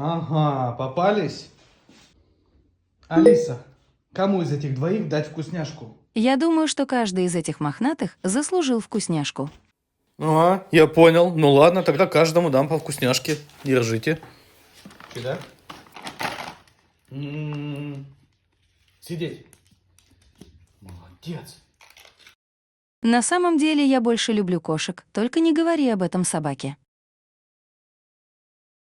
Ага, попались. Алиса, кому из этих двоих дать вкусняшку? Я думаю, что каждый из этих мохнатых заслужил вкусняшку. Ага, я понял. Ну ладно, тогда каждому дам по вкусняшке. Держите. Сюда. Сидеть. Молодец. На самом деле я больше люблю кошек, только не говори об этом собаке.